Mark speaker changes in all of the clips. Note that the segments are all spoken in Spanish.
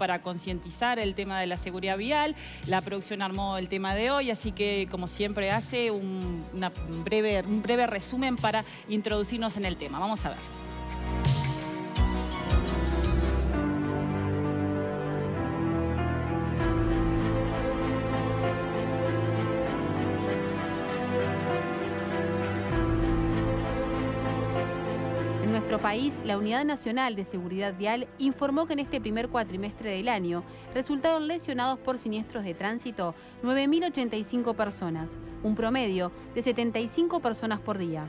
Speaker 1: para concientizar el tema de la seguridad vial. La producción armó el tema de hoy, así que como siempre hace un breve resumen para introducirnos en el tema. Vamos a ver.
Speaker 2: En nuestro país, la Unidad Nacional de Seguridad Vial informó que en este primer cuatrimestre del año resultaron lesionados por siniestros de tránsito 9.085 personas, un promedio de 75 personas por día.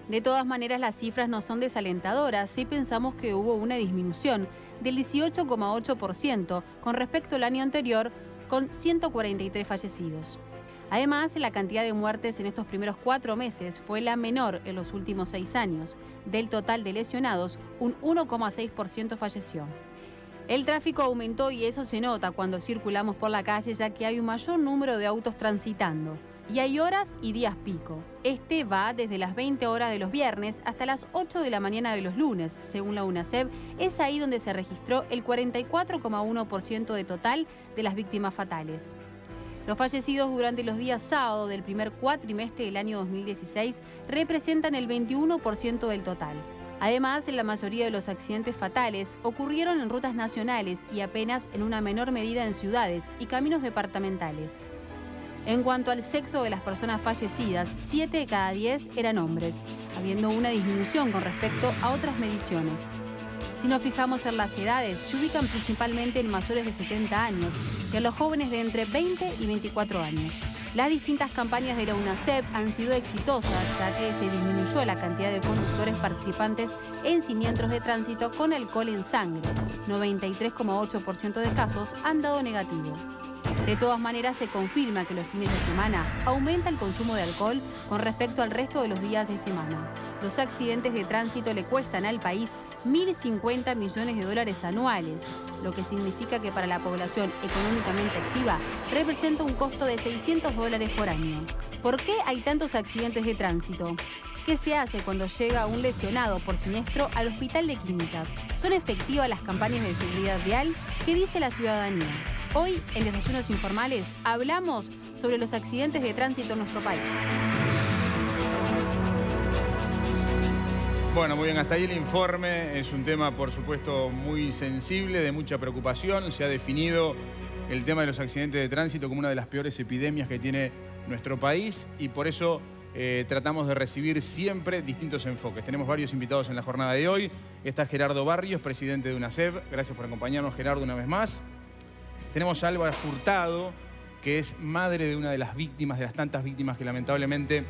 Speaker 2: De todas maneras, las cifras no son desalentadoras si pensamos que hubo una disminución del 18,8% con respecto al año anterior, con 143 fallecidos. Además, la cantidad de muertes en estos primeros 4 meses fue la menor en los últimos 6 años. Del total de lesionados, un 1,6% falleció. El tráfico aumentó y eso se nota cuando circulamos por la calle, ya que hay un mayor número de autos transitando. Y hay horas y días pico. Este va desde las 20 horas de los viernes hasta las 8 de la mañana de los lunes. Según la UNACEV, es ahí donde se registró el 44,1% de total de las víctimas fatales. Los fallecidos durante los días sábado del primer cuatrimestre del año 2016 representan el 21% del total. Además, la mayoría de los accidentes fatales ocurrieron en rutas nacionales y apenas en una menor medida en ciudades y caminos departamentales. En cuanto al sexo de las personas fallecidas, 7 de cada 10 eran hombres, habiendo una disminución con respecto a otras mediciones. Si nos fijamos en las edades, se ubican principalmente en mayores de 70 años y en los jóvenes de entre 20 y 24 años. Las distintas campañas de la UNACEV han sido exitosas, ya que se disminuyó la cantidad de conductores participantes en siniestros de tránsito con alcohol en sangre. 93,8% de casos han dado negativo. De todas maneras, se confirma que los fines de semana aumenta el consumo de alcohol con respecto al resto de los días de semana. Los accidentes de tránsito le cuestan al país 1.050 millones de dólares anuales, lo que significa que para la población económicamente activa representa un costo de $600 por año. ¿Por qué hay tantos accidentes de tránsito? ¿Qué se hace cuando llega un lesionado por siniestro al hospital de clínicas? ¿Son efectivas las campañas de seguridad vial? ¿Qué dice la ciudadanía? Hoy, en Desayunos Informales, hablamos sobre los accidentes de tránsito en nuestro país.
Speaker 3: Bueno, muy bien, hasta ahí el informe. Es un tema, por supuesto, muy sensible, de mucha preocupación. Se ha definido el tema de los accidentes de tránsito como una de las peores epidemias que tiene nuestro país y por eso tratamos de recibir siempre distintos enfoques. Tenemos varios invitados en la jornada de hoy. Está Gerardo Barrios, presidente de UNACEV. Gracias por acompañarnos, Gerardo, una vez más. Tenemos a Alba Furtado, que es madre de una de las víctimas, de las tantas víctimas que lamentablemente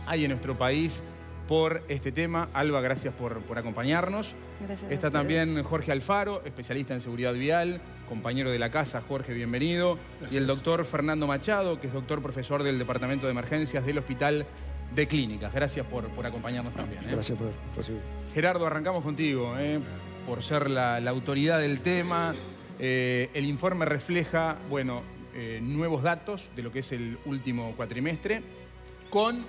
Speaker 3: hay en nuestro país por este tema. Alba, gracias por acompañarnos.
Speaker 1: Gracias.
Speaker 3: Está también Jorge Alfaro, especialista en seguridad vial, compañero de la casa. Jorge, bienvenido. Gracias. Y el doctor Fernando Machado, que es doctor profesor del Departamento de Emergencias del Hospital de Clínicas. Gracias por acompañarnos también.
Speaker 4: Gracias por recibir.
Speaker 3: Gerardo, arrancamos contigo, por ser la autoridad del tema. El informe refleja, bueno, nuevos datos de lo que es el último cuatrimestre, con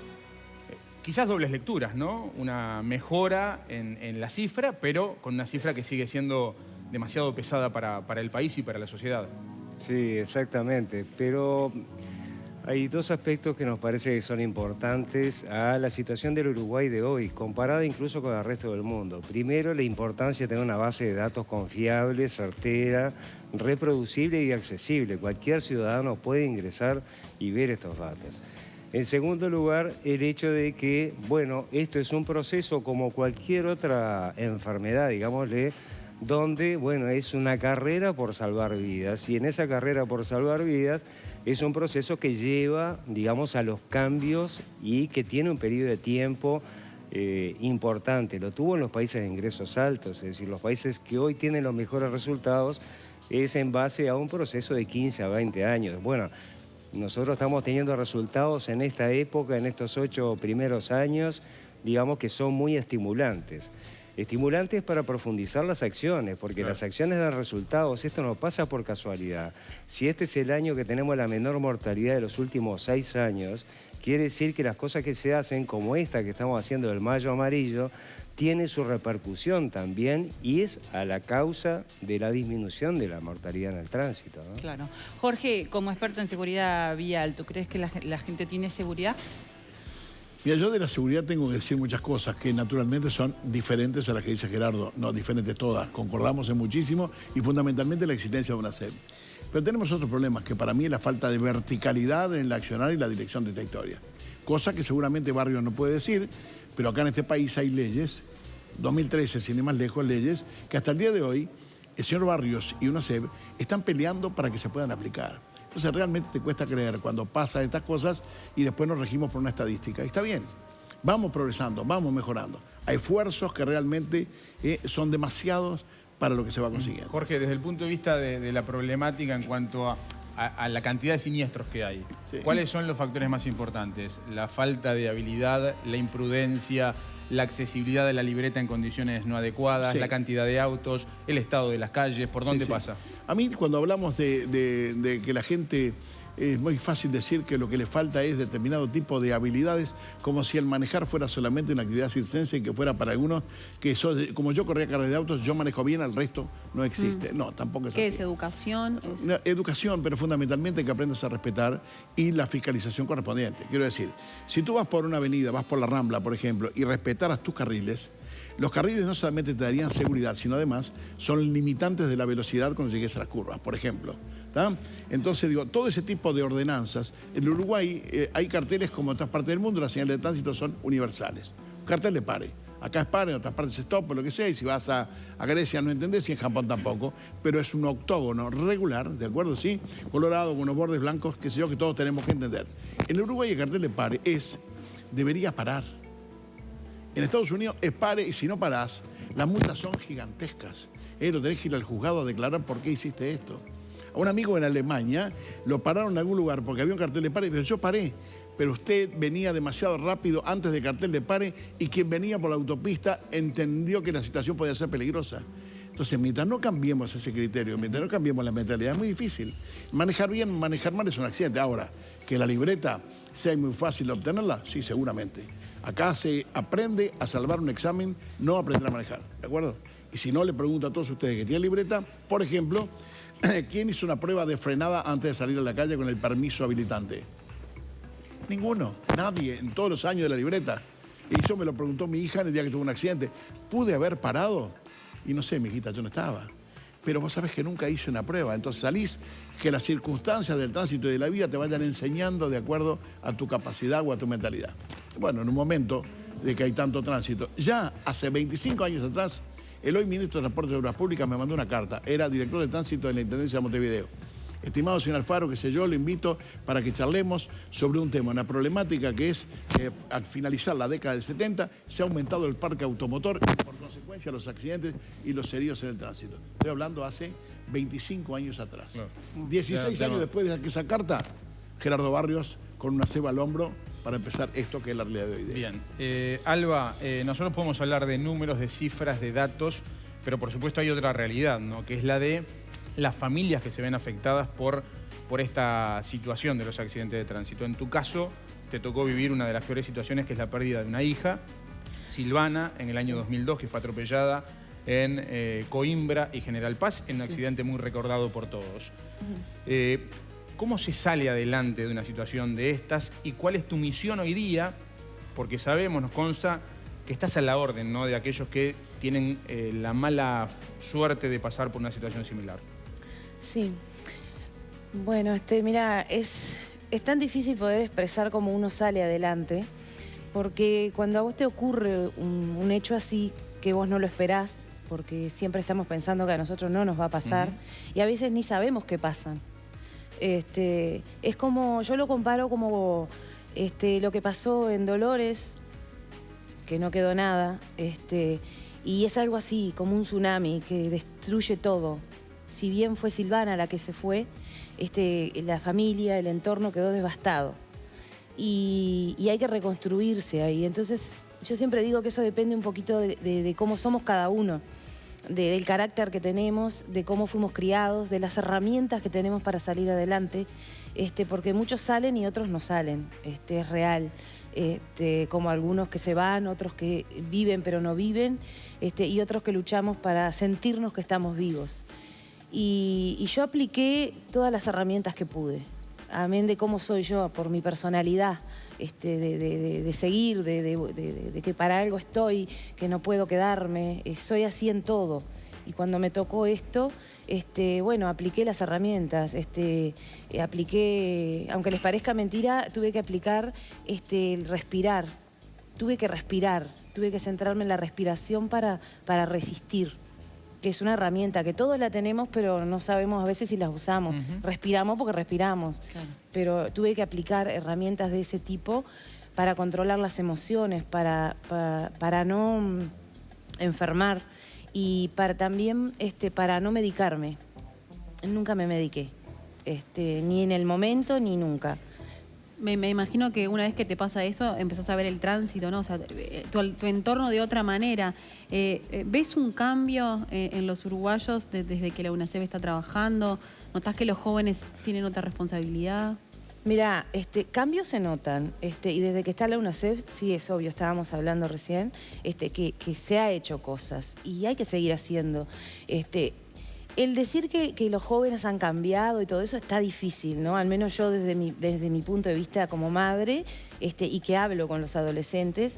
Speaker 3: quizás dobles lecturas, ¿no? Una mejora en la cifra, pero con una cifra que sigue siendo demasiado pesada para el país y para la sociedad.
Speaker 4: Sí, exactamente, pero hay dos aspectos que nos parece que son importantes a la situación del Uruguay de hoy, comparada incluso con el resto del mundo. Primero, la importancia de tener una base de datos confiable, certera, reproducible y accesible. Cualquier ciudadano puede ingresar y ver estos datos. En segundo lugar, el hecho de que, bueno, esto es un proceso como cualquier otra enfermedad, digámosle, donde, bueno, es una carrera por salvar vidas. Y en esa carrera por salvar vidas es un proceso que lleva, digamos, a los cambios y que tiene un periodo de tiempo importante. Lo tuvo en los países de ingresos altos, es decir, los países que hoy tienen los mejores resultados es en base a un proceso de 15 a 20 años. Bueno, nosotros estamos teniendo resultados en esta época, en estos 8 primeros años, digamos que son muy estimulantes. Estimulantes para profundizar las acciones, porque claro, las acciones dan resultados. Esto no pasa por casualidad. Si este es el año que tenemos la menor mortalidad de los últimos 6 años, quiere decir que las cosas que se hacen, como esta que estamos haciendo del Mayo Amarillo, tiene su repercusión también y es a la causa de la disminución de la mortalidad en el tránsito, ¿no?
Speaker 1: Claro. Jorge, como experto en seguridad vial, ¿tú crees que la gente tiene seguridad?
Speaker 5: Mira, yo de la seguridad tengo que decir muchas cosas que naturalmente son diferentes a las que dice Gerardo. No, diferentes todas. Concordamos en muchísimo y fundamentalmente la existencia de una SEB. Pero tenemos otros problemas, que para mí es la falta de verticalidad en el accionar y la dirección de esta historia. Cosa que seguramente Barrios no puede decir, pero acá en este país hay leyes, 2013, sin ir más lejos, leyes, que hasta el día de hoy el señor Barrios y una SEB están peleando para que se puedan aplicar. Entonces realmente te cuesta creer cuando pasan estas cosas y después nos regimos por una estadística. Y está bien, vamos progresando, vamos mejorando. Hay esfuerzos que realmente son demasiados para lo que se va consiguiendo.
Speaker 3: Jorge, desde el punto de vista de la problemática en cuanto a la cantidad de siniestros que hay,
Speaker 5: sí,
Speaker 3: ¿cuáles son los factores más importantes? La falta de habilidad, la imprudencia, la accesibilidad de la libreta en condiciones no adecuadas,
Speaker 5: sí,
Speaker 3: la cantidad de autos, el estado de las calles, ¿por dónde pasa?
Speaker 5: A mí cuando hablamos de que la gente, es muy fácil decir que lo que le falta es determinado tipo de habilidades, como si el manejar fuera solamente una actividad circense y que fuera para algunos que como yo corría carreras de autos, yo manejo bien, al resto no existe. No, tampoco es así.
Speaker 2: ¿Qué es educación?
Speaker 5: Educación, pero fundamentalmente que aprendas a respetar y la fiscalización correspondiente. Quiero decir, si tú vas por una avenida, vas por la Rambla, por ejemplo, y respetaras tus carriles, los carriles no solamente te darían seguridad, sino además son limitantes de la velocidad cuando llegues a las curvas, por ejemplo. ¿Tá? Entonces, digo, todo ese tipo de ordenanzas, en Uruguay hay carteles como en otras partes del mundo, las señales de tránsito son universales. Un cartel de pare. Acá es pare, en otras partes es stop, o lo que sea, y si vas a Grecia no entendés, y en Japón tampoco, pero es un octógono regular, ¿de acuerdo? Sí, colorado, con unos bordes blancos, que sé yo, que todos tenemos que entender. En Uruguay el cartel de pare debería parar. En Estados Unidos es pare y si no parás, las multas son gigantescas. Lo tenés que ir al juzgado a declarar por qué hiciste esto. A un amigo en Alemania lo pararon en algún lugar porque había un cartel de pare y dijo, yo paré, pero usted venía demasiado rápido antes del cartel de pare y quien venía por la autopista entendió que la situación podía ser peligrosa. Entonces, mientras no cambiemos ese criterio, mientras no cambiemos la mentalidad, es muy difícil. Manejar bien, manejar mal es un accidente. Ahora, que la libreta sea muy fácil de obtenerla, sí, seguramente. Acá se aprende a salvar un examen, no a aprender a manejar, ¿de acuerdo? Y si no, le pregunto a todos ustedes que tienen libreta, por ejemplo, ¿quién hizo una prueba de frenada antes de salir a la calle con el permiso habilitante? Ninguno, nadie, en todos los años de la libreta. Y eso me lo preguntó mi hija en el día que tuvo un accidente. ¿Pude haber parado? Y no sé, mi hijita, yo no estaba. Pero vos sabés que nunca hice una prueba. Entonces salís, que las circunstancias del tránsito y de la vida te vayan enseñando de acuerdo a tu capacidad o a tu mentalidad. Bueno, en un momento de que hay tanto tránsito. Ya hace 25 años atrás, el hoy ministro de Transporte y Obras Públicas me mandó una carta. Era director de tránsito de la Intendencia de Montevideo. Estimado señor Alfaro, qué sé yo, lo invito para que charlemos sobre un tema, una problemática que es, al finalizar la década del 70, se ha aumentado el parque automotor y por consecuencia los accidentes y los heridos en el tránsito. Estoy hablando hace 25 años atrás. Claro. 16 años después de esa carta, Gerardo Barrios con una ceba al hombro para empezar esto que es la realidad de hoy día.
Speaker 3: Bien. Alba, nosotros podemos hablar de números, de cifras, de datos, pero por supuesto hay otra realidad, ¿no? Que es la de las familias que se ven afectadas por esta situación de los accidentes de tránsito. En tu caso, te tocó vivir una de las peores situaciones, que es la pérdida de una hija, Silvana, en el año 2002, que fue atropellada en Coimbra y General Paz, en un accidente muy recordado por todos. ¿Cómo se sale adelante de una situación de estas y cuál es tu misión hoy día? Porque sabemos, nos consta, que estás a la orden, ¿no?, de aquellos que tienen la mala suerte de pasar por una situación similar.
Speaker 6: Sí. Bueno, mira, es tan difícil poder expresar cómo uno sale adelante, porque cuando a vos te ocurre un hecho así, que vos no lo esperás, porque siempre estamos pensando que a nosotros no nos va a pasar, y a veces ni sabemos qué pasan. Es como, yo lo comparo como lo que pasó en Dolores, que no quedó nada, y es algo así, como un tsunami que destruye todo. Si bien fue Silvana la que se fue, la familia, el entorno quedó devastado. Y hay que reconstruirse ahí. Entonces, yo siempre digo que eso depende un poquito de cómo somos cada uno. del carácter que tenemos, de cómo fuimos criados, de las herramientas que tenemos para salir adelante, porque muchos salen y otros no salen, es real. Como algunos que se van, otros que viven pero no viven, y otros que luchamos para sentirnos que estamos vivos. Y yo apliqué todas las herramientas que pude, amén de cómo soy yo, por mi personalidad, de seguir, de que para algo estoy, que no puedo quedarme, soy así en todo. Y cuando me tocó esto, bueno, apliqué las herramientas, apliqué, aunque les parezca mentira, tuve que aplicar el respirar. Tuve que respirar, tuve que centrarme en la respiración para resistir, que es una herramienta que todos la tenemos, pero no sabemos a veces si las usamos. Respiramos porque respiramos, claro. Pero tuve que aplicar herramientas de ese tipo para controlar las emociones, para no enfermar. Y también para no medicarme. Nunca me mediqué, ni en el momento ni nunca.
Speaker 2: Me imagino que una vez que te pasa eso, empezás a ver el tránsito, ¿no? O sea, tu entorno de otra manera. ¿Ves un cambio en los uruguayos desde que la UNACEF está trabajando? ¿Notás que los jóvenes tienen otra responsabilidad?
Speaker 6: Mira, cambios se notan, y desde que está la UNACEF, sí es obvio, estábamos hablando recién, que se ha hecho cosas y hay que seguir haciendo. El decir que los jóvenes han cambiado y todo eso está difícil, ¿no? Al menos yo desde mi punto de vista como madre, y que hablo con los adolescentes,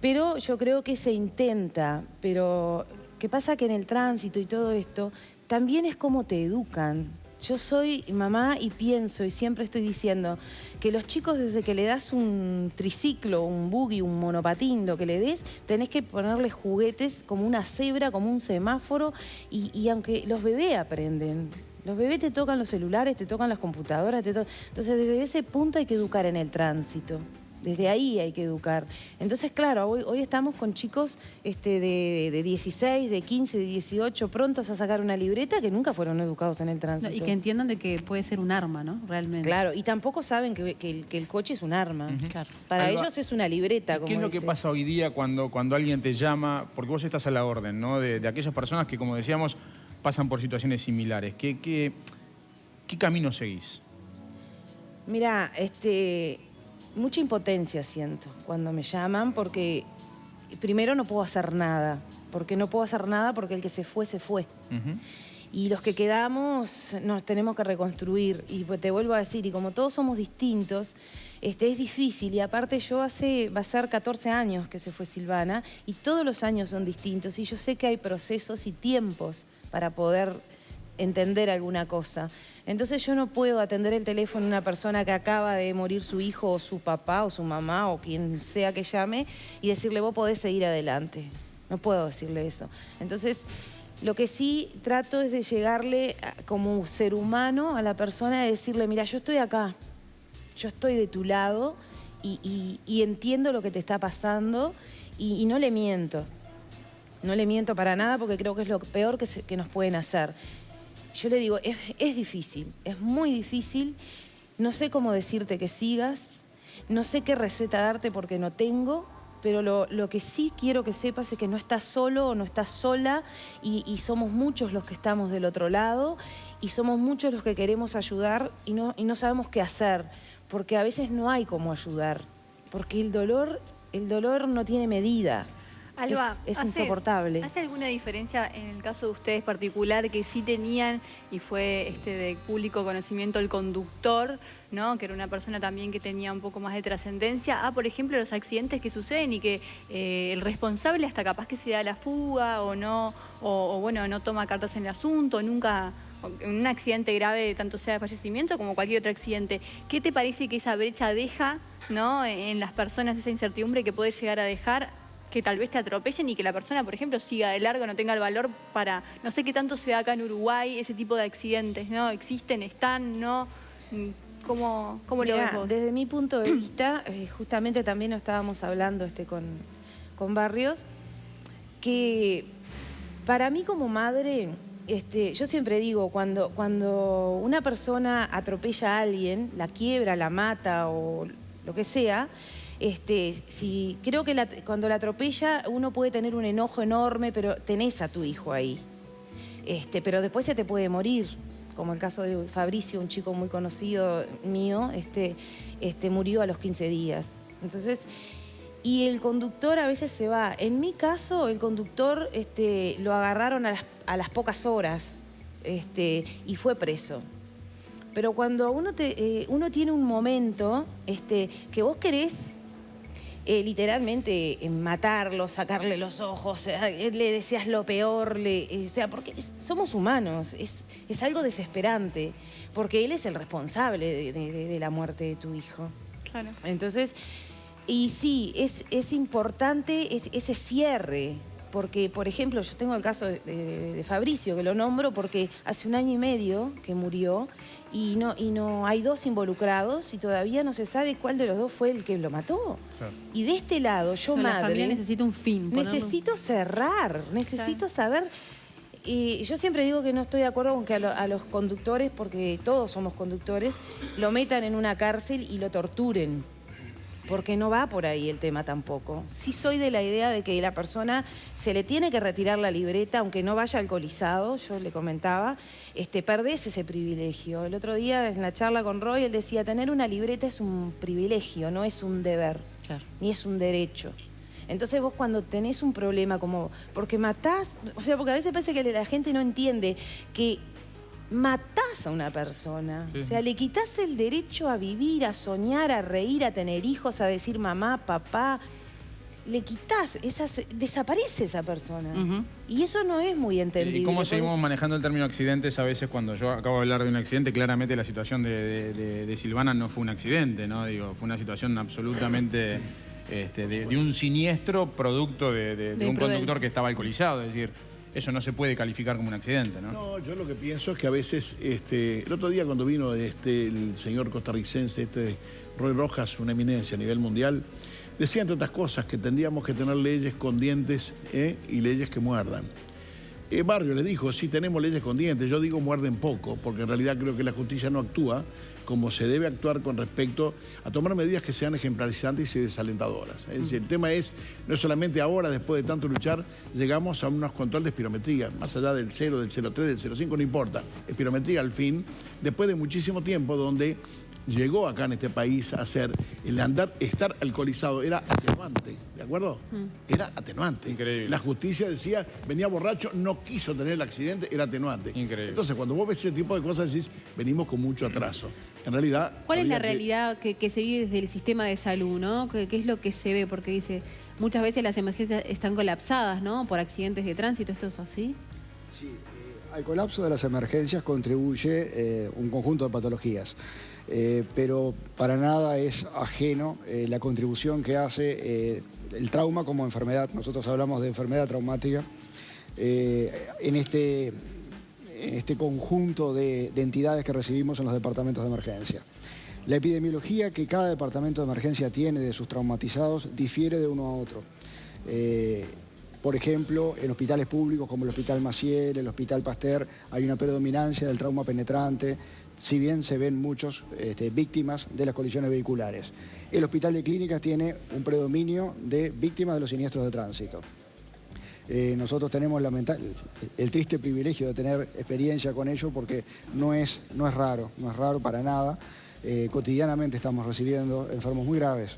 Speaker 6: pero yo creo que se intenta, pero ¿qué pasa? Que en el tránsito y todo esto, también es cómo te educan. Yo soy mamá y pienso y siempre estoy diciendo que los chicos desde que le das un triciclo, un buggy, un monopatín, lo que le des, tenés que ponerles juguetes como una cebra, como un semáforo y aunque los bebés aprenden. Los bebés te tocan los celulares, te tocan las computadoras, entonces desde ese punto hay que educar en el tránsito. Desde ahí hay que educar. Entonces, claro, hoy estamos con chicos de 16, de 15, de 18, prontos a sacar una libreta que nunca fueron educados en el tránsito.
Speaker 2: No, y que entiendan de que puede ser un arma, ¿no? Realmente.
Speaker 6: Claro, y tampoco saben que el coche es un arma. Claro. Para
Speaker 3: Alba,
Speaker 6: ellos es una libreta, como
Speaker 3: ¿qué es lo que pasa hoy día cuando alguien te llama? Porque vos estás a la orden, ¿no? De aquellas personas que, como decíamos, pasan por situaciones similares. ¿Qué camino seguís?
Speaker 6: Mira, mucha impotencia siento cuando me llaman porque primero no puedo hacer nada. Porque no puedo hacer nada porque el que se fue, se fue. Y los que quedamos nos tenemos que reconstruir. Y te vuelvo a decir, y como todos somos distintos, es difícil. Y aparte va a ser 14 años que se fue Silvana y todos los años son distintos. Y yo sé que hay procesos y tiempos para poder entender alguna cosa. Entonces yo no puedo atender el teléfono de una persona que acaba de morir su hijo o su papá o su mamá o quien sea que llame y decirle vos podés seguir adelante. No puedo decirle eso. Entonces lo que sí trato es de llegarle como ser humano a la persona y decirle mira, yo estoy acá, yo estoy de tu lado y entiendo lo que te está pasando y no le miento. No le miento para nada porque creo que es lo peor que nos pueden hacer. Yo le digo, es difícil, es muy difícil. No sé cómo decirte que sigas, no sé qué receta darte porque no tengo, pero lo que sí quiero que sepas es que no estás solo o no estás sola y somos muchos los que estamos del otro lado y somos muchos los que queremos ayudar y no sabemos qué hacer, porque a veces no hay cómo ayudar, porque el dolor no tiene medida.
Speaker 7: Alba,
Speaker 6: es insoportable.
Speaker 7: ¿Hace alguna diferencia en el caso de ustedes particular que sí tenían, y fue de público conocimiento, el conductor, ¿no? Que era una persona también que tenía un poco más de trascendencia, por ejemplo, los accidentes que suceden y que el responsable hasta capaz que se da la fuga o no, o bueno, no toma cartas en el asunto, nunca... En un accidente grave, tanto sea de fallecimiento como cualquier otro accidente, ¿qué te parece que esa brecha deja, ¿no? En las personas, esa incertidumbre que puede llegar a dejar, que tal vez te atropellen y que la persona, por ejemplo, siga de largo, no tenga el valor para... No sé qué tanto se da acá en Uruguay ese tipo de accidentes, ¿no? ¿Existen, están, no? ¿Cómo lo ves vos?
Speaker 6: Desde mi punto de vista, justamente también lo estábamos hablando con Barrios, que para mí como madre... yo siempre digo, cuando una persona atropella a alguien, la quiebra, la mata o lo que sea, Creo que cuando la atropella uno puede tener un enojo enorme, pero tenés a tu hijo ahí. Pero después se te puede morir, como el caso de Fabricio, un chico muy conocido mío, murió a los 15 días. Entonces, y el conductor a veces se va. En mi caso, el conductor lo agarraron a las pocas horas y fue preso. Pero cuando uno tiene un momento que vos querés literalmente matarlo, sacarle los ojos, le deseas lo peor, porque somos humanos, es algo desesperante, porque él es el responsable de la muerte de tu hijo.
Speaker 7: Claro.
Speaker 6: Entonces, y sí, es importante ese cierre, porque, por ejemplo, yo tengo el caso de Fabricio, que lo nombro porque hace 1 año y medio que murió, y no hay 2 involucrados y todavía no se sabe cuál de los 2 fue el que lo mató. Claro. Y de este lado, yo, madre,
Speaker 2: la familia necesita un fin.
Speaker 6: Necesito cerrar, necesito saber. Yo siempre digo que no estoy de acuerdo con que a los conductores, porque todos somos conductores, lo metan en una cárcel y lo torturen. Porque no va por ahí el tema tampoco. Sí soy de la idea de que la persona se le tiene que retirar la libreta, aunque no vaya alcoholizado, yo le comentaba, perdés ese privilegio. El otro día en la charla con Roy, él decía, tener una libreta es un privilegio, no es un deber, claro, ni es un derecho. Entonces vos cuando tenés un problema como, porque matás, porque a veces parece que la gente no entiende que matás a una persona, sí. O sea, le quitas el derecho a vivir, a soñar, a reír, a tener hijos, a decir mamá, papá. Le quitas, desaparece esa persona. Y eso no es muy entendible.
Speaker 3: ¿Y cómo seguimos manejando el término accidentes? A veces cuando yo acabo de hablar de un accidente, claramente la situación de Silvana no fue un accidente, ¿no? Digo, fue una situación absolutamente de un siniestro producto de un conductor que estaba alcoholizado, es decir, eso no se puede calificar como un accidente, ¿no?
Speaker 5: No, yo lo que pienso es que a veces, el otro día cuando vino el señor costarricense, Roy Rojas, una eminencia a nivel mundial, decía entre otras cosas que tendríamos que tener leyes con dientes y leyes que muerdan. Barrio le dijo, sí tenemos leyes con dientes, yo digo muerden poco, porque en realidad creo que la justicia no actúa como se debe actuar con respecto a tomar medidas que sean ejemplarizantes y desalentadoras. Es decir, el tema es, no es solamente ahora, después de tanto luchar, llegamos a unos controles de espirometría, más allá del 0, del 0,3, del 0,5, no importa. Espirometría al fin, después de muchísimo tiempo donde llegó acá en este país a ser el estar alcoholizado, era atenuante, ¿de acuerdo? Era atenuante.
Speaker 3: Increíble.
Speaker 5: La justicia decía, venía borracho, no quiso tener el accidente, era atenuante. Increíble. Entonces, cuando vos ves ese tipo de cosas, decís, venimos con mucho atraso. En realidad...
Speaker 2: ¿Cuál es la realidad que se vive desde el sistema de salud, ¿no? ¿Qué es lo que se ve? Porque dice, muchas veces las emergencias están colapsadas, ¿no? Por accidentes de tránsito, ¿esto es así?
Speaker 8: Sí, al colapso de las emergencias contribuye un conjunto de patologías. Pero para nada es ajeno la contribución que hace el trauma como enfermedad. Nosotros hablamos de enfermedad traumática en este conjunto de entidades que recibimos en los departamentos de emergencia. La epidemiología que cada departamento de emergencia tiene de sus traumatizados difiere de uno a otro. Por ejemplo, en hospitales públicos como el Hospital Maciel, el Hospital Pasteur, hay una predominancia del trauma penetrante, si bien se ven muchos víctimas de las colisiones vehiculares. El Hospital de Clínicas tiene un predominio de víctimas de los siniestros de tránsito. Nosotros tenemos el triste privilegio de tener experiencia con ello porque no es raro para nada. Cotidianamente estamos recibiendo enfermos muy graves,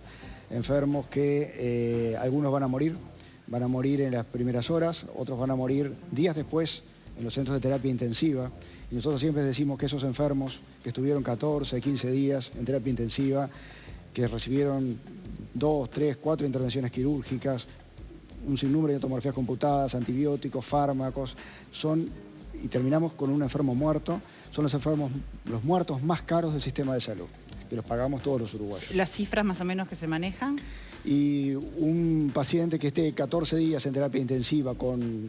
Speaker 8: enfermos que algunos van a morir en las primeras horas, otros van a morir días después en los centros de terapia intensiva. Y nosotros siempre decimos que esos enfermos que estuvieron 14, 15 días en terapia intensiva, que recibieron 2, 3, 4 intervenciones quirúrgicas, un sinnúmero de tomografías computadas, antibióticos, fármacos, y terminamos con un enfermo muerto, son los muertos más caros del sistema de salud, que los pagamos todos los uruguayos.
Speaker 1: ¿Las cifras más o menos que se manejan?
Speaker 8: Y un paciente que esté 14 días en terapia intensiva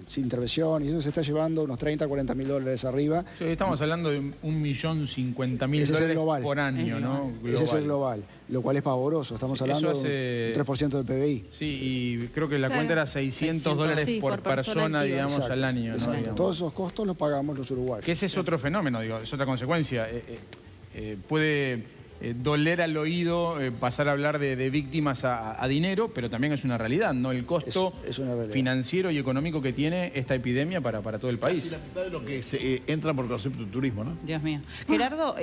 Speaker 8: sin intervención, y eso se está llevando unos 30, 40 mil dólares arriba.
Speaker 3: Sí, estamos hablando de $1.050.000
Speaker 8: global,
Speaker 3: por año, ¿no? Global.
Speaker 8: Ese es el global, lo cual es pavoroso. Estamos hablando de un 3% del PBI.
Speaker 3: Sí, y creo que la cuenta era $600 por persona, digamos, exacto, al año. ¿No? Digamos.
Speaker 8: Todos esos costos los pagamos los uruguayos.
Speaker 3: Que ese es otro fenómeno, digo, es otra consecuencia. doler al oído pasar a hablar de víctimas a dinero, pero también es una realidad, ¿no? El costo
Speaker 8: es una realidad
Speaker 3: financiero y económico que tiene esta epidemia para todo el país.
Speaker 5: Casi la mitad de lo que se entra por concepto de turismo, ¿no?
Speaker 1: Dios mío. Gerardo,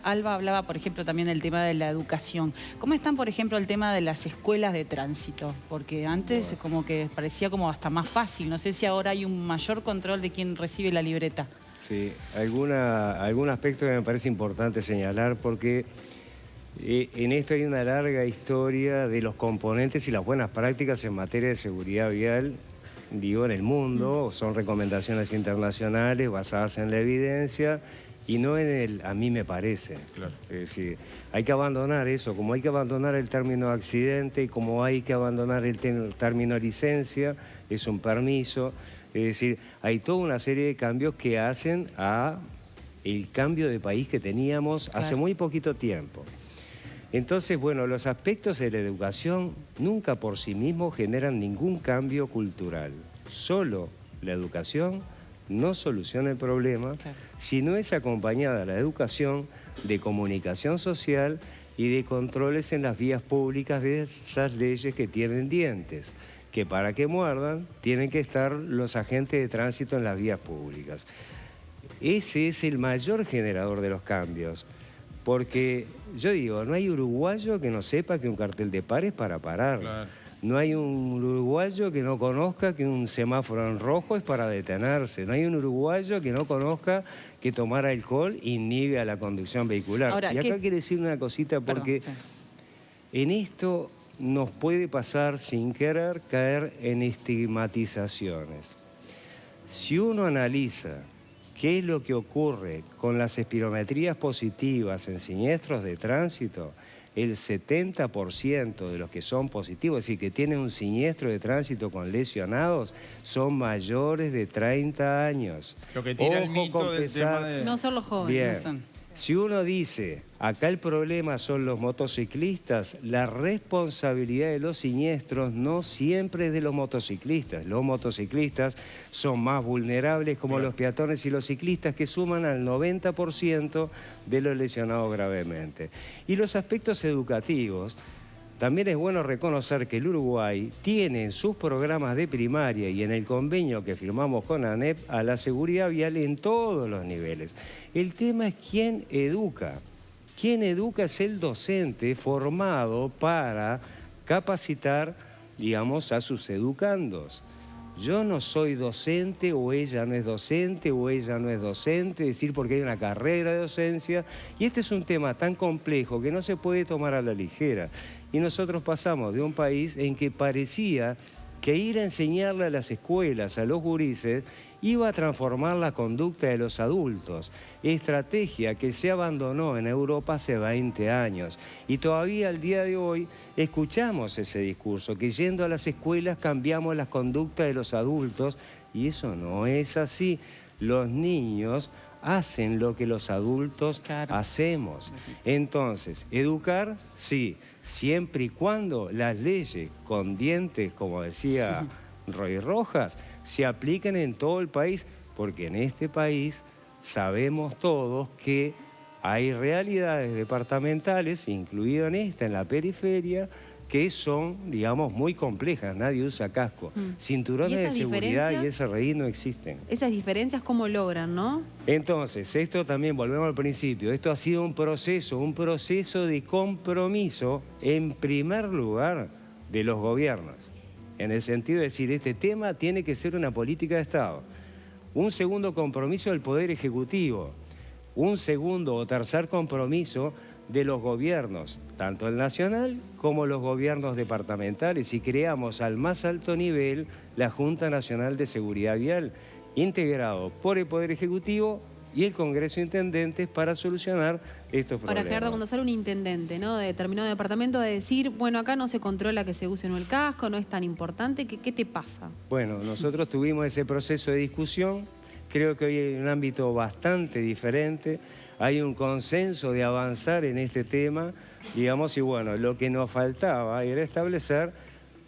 Speaker 1: Alba hablaba, por ejemplo, también del tema de la educación. ¿Cómo están, por ejemplo, el tema de las escuelas de tránsito? Porque antes como que parecía como hasta más fácil. No sé si ahora hay un mayor control de quién recibe la libreta.
Speaker 4: Sí, algún aspecto que me parece importante señalar porque en esto hay una larga historia de los componentes y las buenas prácticas en materia de seguridad vial, digo, en el mundo. Son recomendaciones internacionales basadas en la evidencia y no en el a mí me parece.
Speaker 3: Claro.
Speaker 4: Es decir, hay que abandonar eso, como hay que abandonar el término accidente y como hay que abandonar el término licencia, es un permiso. Es decir, hay toda una serie de cambios que hacen a el cambio de país que teníamos hace muy poquito tiempo. Entonces, bueno, los aspectos de la educación nunca por sí mismos generan ningún cambio cultural. Solo la educación no soluciona el problema, si no es acompañada la educación de comunicación social y de controles en las vías públicas de esas leyes que tienen dientes, que para que muerdan tienen que estar los agentes de tránsito en las vías públicas. Ese es el mayor generador de los cambios. Porque, yo digo, no hay uruguayo que no sepa que un cartel de par es para parar. Claro. No hay un uruguayo que no conozca que un semáforo en rojo es para detenerse. No hay un uruguayo que no conozca que tomar alcohol inhibe a la conducción vehicular. Ahora, y acá quiero decir una cosita porque en esto nos puede pasar sin querer caer en estigmatizaciones. Si uno analiza ¿qué es lo que ocurre con las espirometrías positivas en siniestros de tránsito? El 70% de los que son positivos, es decir, que tienen un siniestro de tránsito con lesionados, son mayores de 30 años.
Speaker 3: Lo que tira el mito del tema de...
Speaker 2: No son los jóvenes.
Speaker 4: Bien. Si uno dice, acá el problema son los motociclistas, la responsabilidad de los siniestros no siempre es de los motociclistas. Los motociclistas son más vulnerables como los peatones y los ciclistas que suman al 90% de los lesionados gravemente. Y los aspectos educativos, también es bueno reconocer que el Uruguay tiene en sus programas de primaria y en el convenio que firmamos con ANEP a la seguridad vial en todos los niveles. El tema es quién educa. Quien educa es el docente formado para capacitar, digamos, a sus educandos. Yo no soy docente o ella no es docente o ella no es docente, es decir, porque hay una carrera de docencia. Y este es un tema tan complejo que no se puede tomar a la ligera. Y nosotros pasamos de un país en que parecía que ir a enseñarle a las escuelas, a los gurises, iba a transformar la conducta de los adultos. Estrategia que se abandonó en Europa hace 20 años. Y todavía al día de hoy escuchamos ese discurso, que yendo a las escuelas cambiamos las conductas de los adultos. Y eso no es así. Los niños hacen lo que los adultos hacemos. Entonces, educar, sí, siempre y cuando las leyes con dientes, como decía Roy Rojas, se apliquen en todo el país, porque en este país sabemos todos que hay realidades departamentales, incluido en esta, en la periferia, que son, digamos, muy complejas. Nadie usa casco. Cinturones de seguridad y SRI no existen.
Speaker 2: Esas diferencias, ¿cómo logran, no?
Speaker 4: Entonces, esto también, volvemos al principio, esto ha sido un proceso de compromiso, en primer lugar, de los gobiernos. En el sentido de decir, este tema tiene que ser una política de Estado. Un segundo compromiso del Poder Ejecutivo. Un segundo o tercer compromiso de los gobiernos, tanto el nacional como los gobiernos departamentales, y creamos al más alto nivel la Junta Nacional de Seguridad Vial, integrado por el Poder Ejecutivo y el Congreso de Intendentes para solucionar estos problemas.
Speaker 2: Ahora, Gerardo, cuando sale un intendente, ¿no?, de determinado departamento a decir, bueno, acá no se controla que se use o no el casco, no es tan importante, ¿qué te pasa?
Speaker 4: Bueno, nosotros tuvimos ese proceso de discusión. Creo que hoy hay un ámbito bastante diferente, hay un consenso de avanzar en este tema, digamos, y bueno, lo que nos faltaba era establecer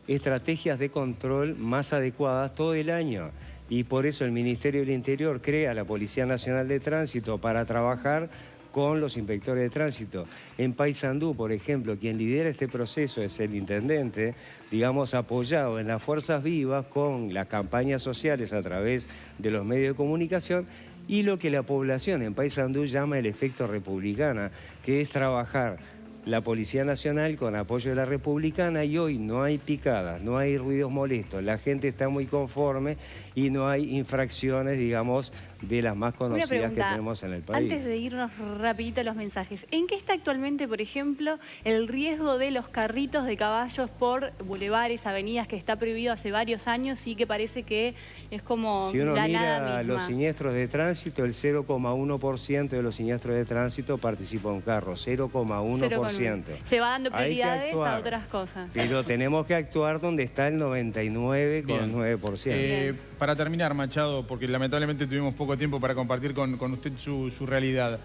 Speaker 4: estrategias de control más adecuadas todo el año. Y por eso el Ministerio del Interior crea la Policía Nacional de Tránsito para trabajar con los inspectores de tránsito. En Paysandú, por ejemplo, quien lidera este proceso es el intendente, digamos, apoyado en las fuerzas vivas con las campañas sociales a través de los medios de comunicación y lo que la población en Paysandú llama el efecto republicana, que es trabajar la Policía Nacional con apoyo de la Republicana, y hoy no hay picadas, no hay ruidos molestos, la gente está muy conforme y no hay infracciones, digamos, de las más conocidas que tenemos en el país.
Speaker 7: Antes de irnos rapidito a los mensajes, ¿en qué está actualmente, por ejemplo, el riesgo de los carritos de caballos por bulevares, avenidas, que está prohibido hace varios años y que parece que es como
Speaker 4: si uno
Speaker 7: la
Speaker 4: mira
Speaker 7: nada misma?
Speaker 4: los siniestros de tránsito, el 0,1% de los siniestros de tránsito participa un carro, 0,1%.
Speaker 7: Se va dando prioridades a otras cosas.
Speaker 4: Pero tenemos que actuar donde está el 99,9%.
Speaker 3: Para terminar, Machado, porque lamentablemente tuvimos poco tiempo para compartir con usted su realidad.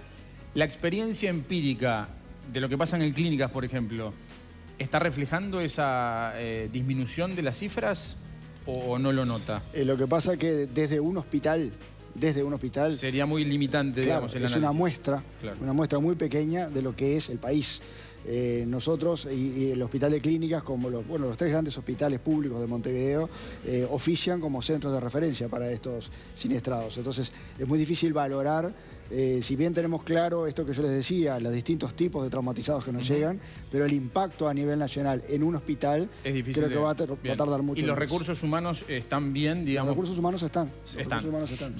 Speaker 3: La experiencia empírica de lo que pasa en clínicas, por ejemplo, ¿está reflejando esa disminución de las cifras o no lo nota?
Speaker 8: Lo que pasa es que desde un hospital
Speaker 3: sería muy limitante,
Speaker 8: claro,
Speaker 3: digamos, el
Speaker 8: es
Speaker 3: análisis.
Speaker 8: una muestra muy pequeña de lo que es el país. Nosotros y el Hospital de Clínicas, como los 3 grandes hospitales públicos de Montevideo, ofician como centros de referencia para estos siniestrados. Entonces es muy difícil valorar, si bien tenemos claro esto que yo les decía, los distintos tipos de traumatizados que nos llegan, pero el impacto a nivel nacional en un hospital
Speaker 3: es difícil,
Speaker 8: creo que va a tardar mucho.
Speaker 3: ¿Y los
Speaker 8: más.
Speaker 3: recursos humanos están bien, digamos?
Speaker 8: Los recursos humanos están.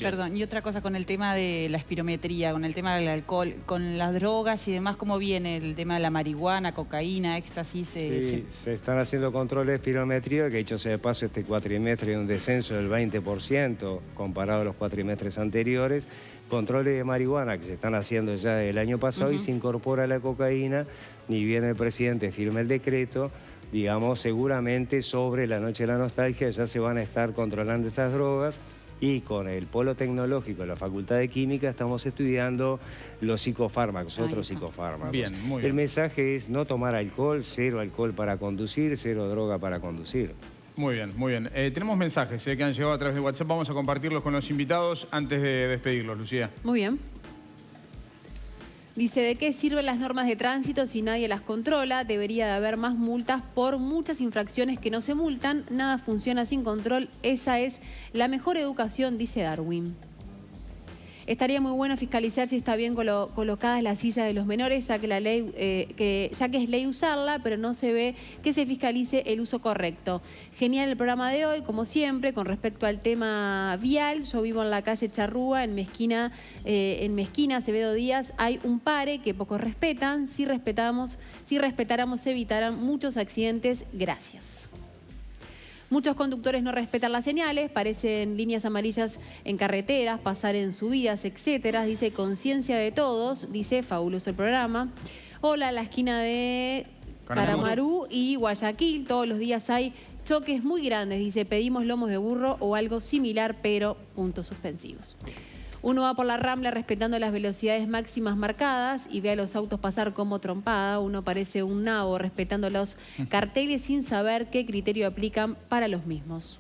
Speaker 1: Perdón, y otra cosa con el tema de la espirometría, con el tema del alcohol, con las drogas y demás, ¿cómo viene el tema de la marihuana, cocaína, éxtasis?
Speaker 4: Sí, se están haciendo controles de espirometría, que dicho sea de paso, este cuatrimestre hay un descenso del 20% comparado a los cuatrimestres anteriores. Controles de marihuana que se están haciendo ya el año pasado y se incorpora la cocaína, ni bien el presidente firme el decreto, digamos, seguramente sobre la noche de la nostalgia ya se van a estar controlando estas drogas. Y con el Polo Tecnológico de la Facultad de Química estamos estudiando los psicofármacos, otros psicofármacos.
Speaker 3: Bien, muy bien.
Speaker 4: El mensaje es no tomar alcohol, 0 alcohol para conducir, 0 droga para conducir.
Speaker 3: Muy bien, muy bien. Tenemos mensajes que han llegado a través de WhatsApp. Vamos a compartirlos con los invitados antes de despedirlos, Lucía.
Speaker 2: Muy bien. Dice, ¿de qué sirven las normas de tránsito si nadie las controla? Debería de haber más multas por muchas infracciones que no se multan. Nada funciona sin control. Esa es la mejor educación, dice Darwin. Estaría muy bueno fiscalizar si está bien colocadas las sillas de los menores, ya que la ley, ya que es ley usarla, pero no se ve que se fiscalice el uso correcto. Genial el programa de hoy, como siempre, con respecto al tema vial. Yo vivo en la calle Charrúa, en Mezquina, Acevedo Díaz. Hay un pare que pocos respetan. Si respetáramos, se evitaran muchos accidentes. Gracias. Muchos conductores no respetan las señales, parecen líneas amarillas en carreteras, pasar en subidas, etcétera. Dice, conciencia de todos, dice, fabuloso el programa. Hola, la esquina de Caramarú y Guayaquil, todos los días hay choques muy grandes. Dice, pedimos lomos de burro o algo similar, pero puntos suspensivos. Uno va por la Rambla respetando las velocidades máximas marcadas y ve a los autos pasar como trompada. Uno parece un nabo respetando los carteles sin saber qué criterio aplican para los mismos.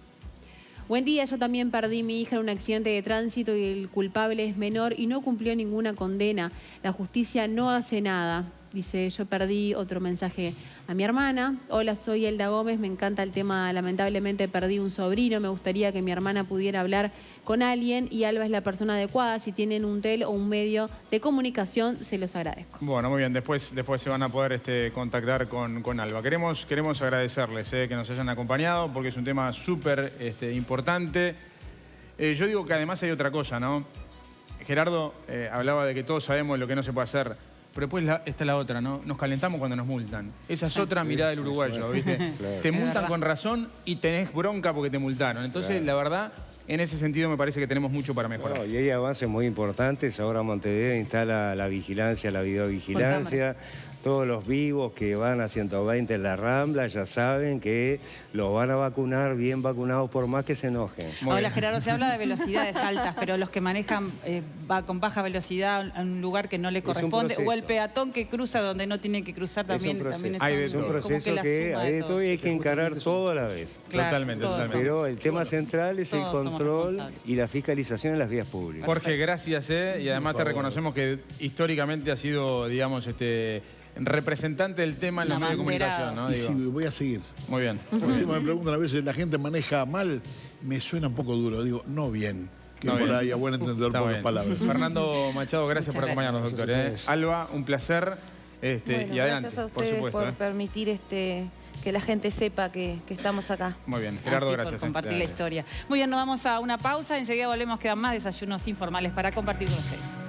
Speaker 2: Buen día, yo también perdí a mi hija en un accidente de tránsito y el culpable es menor y no cumplió ninguna condena. La justicia no hace nada. Dice, yo perdí otro mensaje a mi hermana. Hola, soy Elda Gómez, me encanta el tema. Lamentablemente perdí un sobrino, me gustaría que mi hermana pudiera hablar con alguien y Alba es la persona adecuada. Si tienen un tel o un medio de comunicación, se los agradezco.
Speaker 3: Bueno, muy bien, después se van a poder contactar con Alba. Queremos agradecerles que nos hayan acompañado porque es un tema súper importante. Yo digo que además hay otra cosa, ¿no? Gerardo hablaba de que todos sabemos lo que no se puede hacer. Pero después está la otra, ¿no? Nos calentamos cuando nos multan. Esa es otra mirada del uruguayo, ¿viste? Claro. Te multan con razón y tenés bronca porque te multaron. Entonces, claro, la verdad, en ese sentido me parece que tenemos mucho para mejorar.
Speaker 4: Bueno, y hay avances muy importantes. Ahora Montevideo instala la vigilancia, la videovigilancia. Todos los vivos que van a 120 en la Rambla ya saben que los van a vacunar bien vacunados por más que se enojen.
Speaker 1: Hola Gerardo, se habla de velocidades altas, pero los que manejan va con baja velocidad a un lugar que no le corresponde, o el peatón que cruza donde no tiene que cruzar también
Speaker 4: es un proceso que hay de todo y hay que encarar todo a la vez.
Speaker 1: Claro,
Speaker 3: totalmente.
Speaker 4: Pero el tema central es el control y la fiscalización en las vías públicas.
Speaker 3: Jorge, gracias, y además te reconocemos que históricamente ha sido, digamos, representante del tema en los medios de comunicación, ¿no?
Speaker 5: Y sí, voy a seguir.
Speaker 3: Muy bien.
Speaker 5: Porque me preguntan a veces, la gente maneja mal, me suena un poco duro, digo, no bien. Que no por bien. Ahí a buen entender pocas palabras.
Speaker 3: Fernando Machado, gracias por acompañarnos, doctor. Alba, un placer.
Speaker 6: Bueno,
Speaker 3: y adelante,
Speaker 6: gracias a ustedes por permitir que la gente sepa que estamos acá.
Speaker 3: Muy bien, Gerardo, gracias.
Speaker 1: Por compartir la historia. Muy bien, nos vamos a una pausa, enseguida volvemos, quedan más desayunos informales para compartir con ustedes.